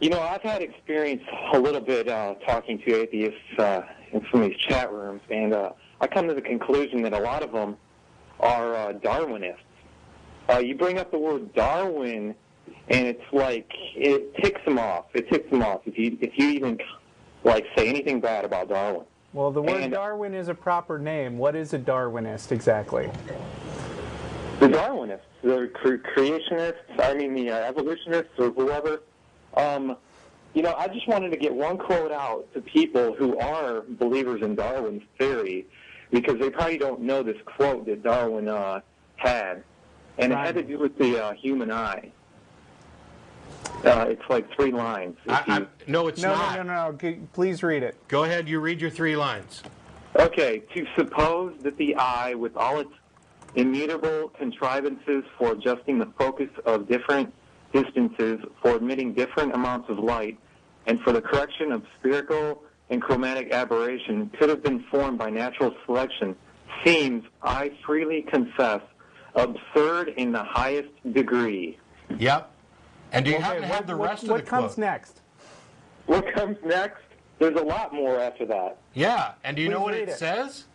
You know, I've had experience a little bit talking to atheists in some of these chat rooms, and I come to the conclusion that a lot of them are Darwinists. You bring up the word Darwin, and it's like it ticks them off. It ticks them off if you even like say anything bad about Darwin. Well, the word Darwin is a proper name. What is a Darwinist exactly? The Darwinists, the creationists, the evolutionists or whoever. You know, I just wanted to get one quote out to people who are believers in Darwin's theory, because they probably don't know this quote that Darwin had. And it had to do with the human eye. It's like 3 lines. No, it's not. No. Please read it. Go ahead, you read your 3 lines. Okay, to suppose that the eye, with all its immutable contrivances for adjusting the focus of different distances, for admitting different amounts of light, and for the correction of spherical and chromatic aberration, could have been formed by natural selection, seems, I freely confess, absurd in the highest degree. Yep. And do you happen to have the rest of the quote? What comes next? What comes next? There's a lot more after that. Yeah. And do you know what it says?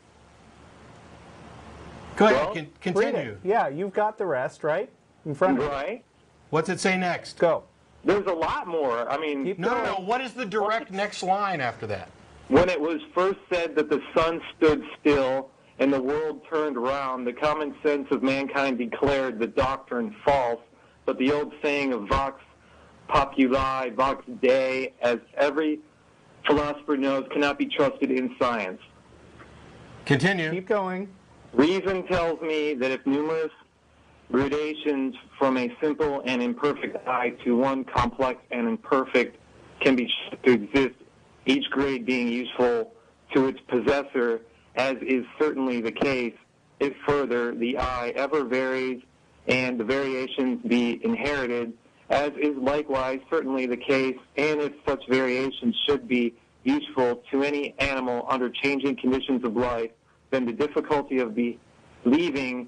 Go ahead. Continue. Yeah, you've got the rest, right? In front of you. Right. What's it say next? Go. There's a lot more. I mean, No. What is the direct next line after that? When it was first said that the sun stood still and the world turned round, the common sense of mankind declared the doctrine false, but the old saying of vox populi, vox dei, as every philosopher knows, cannot be trusted in science. Continue. Keep going. Reason tells me that if numerous gradations from a simple and imperfect eye to one complex and imperfect can be shown to exist, each grade being useful to its possessor, as is certainly the case, if further the eye ever varies and the variations be inherited, as is likewise certainly the case, and if such variations should be useful to any animal under changing conditions of life, then the difficulty of believing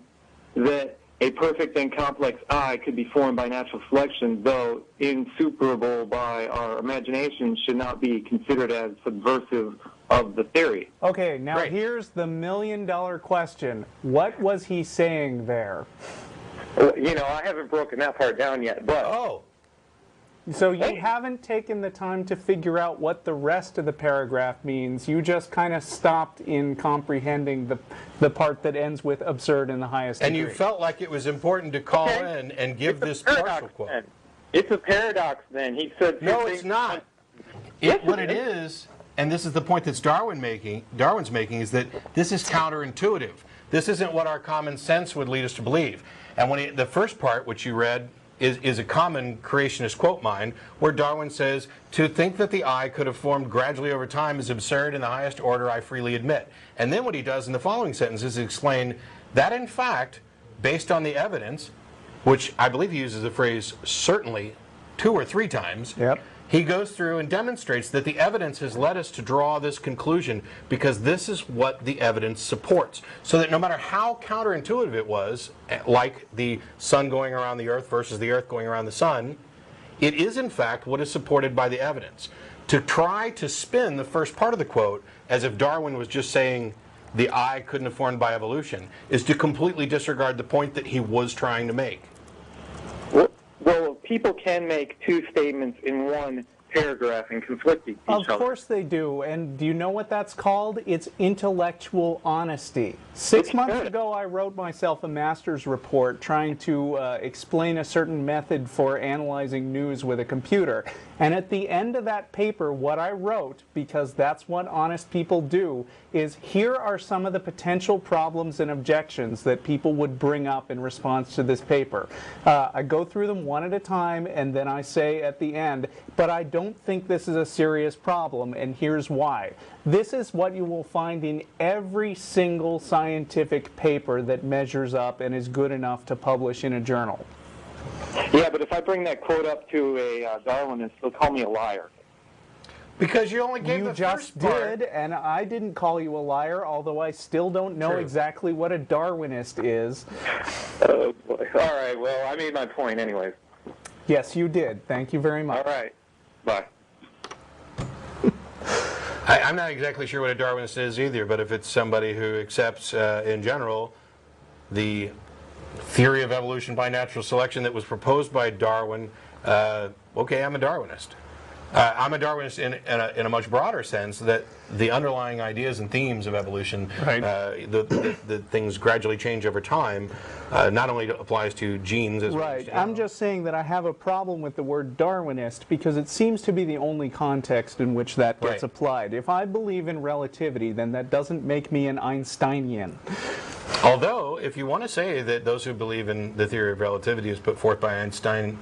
that a perfect and complex eye could be formed by natural selection, though insuperable by our imagination, should not be considered as subversive of the theory. Okay, now here's the million-dollar question. What was he saying there? Well, you know, I haven't broken that part down yet, but... Oh. So you haven't taken the time to figure out what the rest of the paragraph means. You just kind of stopped in comprehending the part that ends with absurd in the highest degree. And you felt like it was important to call in and give this partial quote. Then. It's a paradox then. He said... No, it's not. What it is, and this is the point that Darwin's making, is that this is counterintuitive. This isn't what our common sense would lead us to believe. And when the first part, which you read, is a common creationist quote mine, where Darwin says, to think that the eye could have formed gradually over time is absurd in the highest order, I freely admit. And then what he does in the following sentences is explain that, in fact, based on the evidence, which I believe he uses the phrase certainly 2 or 3 times, he goes through and demonstrates that the evidence has led us to draw this conclusion because this is what the evidence supports. So that no matter how counterintuitive it was, like the sun going around the earth versus the earth going around the sun, it is in fact what is supported by the evidence. To try to spin the first part of the quote as if Darwin was just saying the eye couldn't have formed by evolution is to completely disregard the point that he was trying to make. Well, people can make 2 statements in one paragraph and conflict each other. Of course they do. And do you know what that's called? It's intellectual honesty. 6 months ago, I wrote myself a master's report trying to explain a certain method for analyzing news with a computer. And at the end of that paper, what I wrote, because that's what honest people do, is here are some of the potential problems and objections that people would bring up in response to this paper. I go through them one at a time, and then I say at the end, but I don't think this is a serious problem, and here's why. This is what you will find in every single scientific paper that measures up and is good enough to publish in a journal. Yeah, but if I bring that quote up to a Darwinist, they'll call me a liar. Because you only gave the first part. You just did, and I didn't call you a liar, although I still don't know exactly what a Darwinist is. Oh, boy. All right, well, I made my point anyways. Yes, you did. Thank you very much. All right. Bye. I'm not exactly sure what a Darwinist is either, but if it's somebody who accepts, in general, the theory of evolution by natural selection that was proposed by Darwin, okay, I'm a Darwinist. I'm a Darwinist in a much broader sense, that the underlying ideas and themes of evolution, Right. The things gradually change over time, not only applies to genes as Right. I'm just saying that I have a problem with the word Darwinist because it seems to be the only context in which that gets Right. applied. If I believe in relativity, then that doesn't make me an Einsteinian. Although, if you want to say that those who believe in the theory of relativity as put forth by Einstein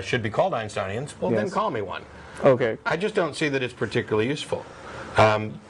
should be called Einsteinians, well, then Yes. call me one. Okay. I just don't see that it's particularly useful.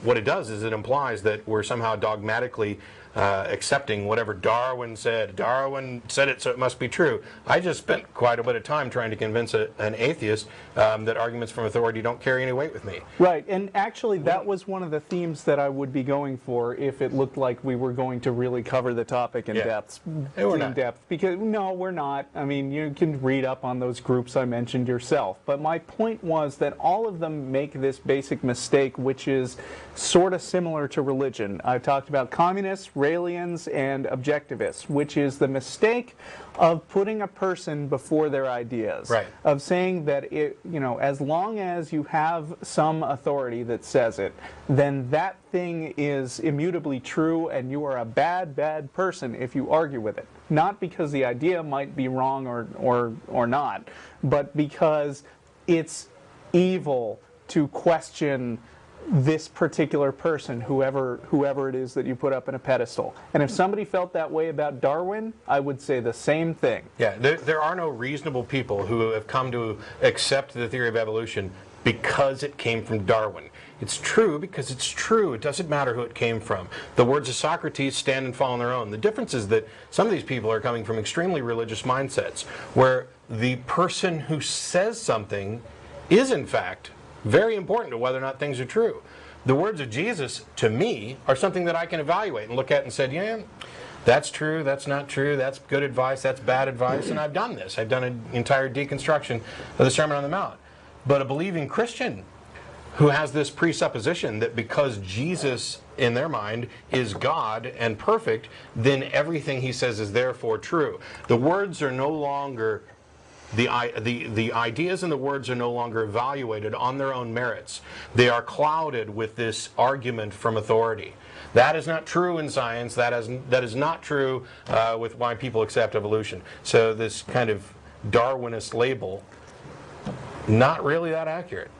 What it does is it implies that we're somehow dogmatically accepting whatever Darwin said. Darwin said it, so it must be true. I just spent quite a bit of time trying to convince an atheist that arguments from authority don't carry any weight with me. Right, and actually that was one of the themes that I would be going for if it looked like we were going to really cover the topic in Yeah. depth. Hey, we're not. Because no, we're not. I mean, you can read up on those groups I mentioned yourself. But my point was that all of them make this basic mistake, which is sort of similar to religion. I talked about communists, Raelians, and objectivists, which is the mistake of putting a person before their ideas. Right. Of saying that as long as you have some authority that says it, then that thing is immutably true, and you are a bad, bad person if you argue with it. Not because the idea might be wrong or not, but because it's evil to question this particular person, whoever it is that you put up in a pedestal. And if somebody felt that way about Darwin, I would say the same thing. Yeah, there are no reasonable people who have come to accept the theory of evolution because it came from Darwin. It's true because it's true. It doesn't matter who it came from. The words of Socrates stand and fall on their own. The difference is that some of these people are coming from extremely religious mindsets, where the person who says something is, in fact, very important to whether or not things are true. The words of Jesus, to me, are something that I can evaluate and look at and say, yeah, that's true, that's not true, that's good advice, that's bad advice, and I've done this. I've done an entire deconstruction of the Sermon on the Mount. But a believing Christian who has this presupposition that because Jesus, in their mind, is God and perfect, then everything he says is therefore true. The words are no longer the ideas and the words are no longer evaluated on their own merits. They are clouded with this argument from authority. That is not true in science. That is not true with why people accept evolution. So this kind of Darwinist label, not really that accurate.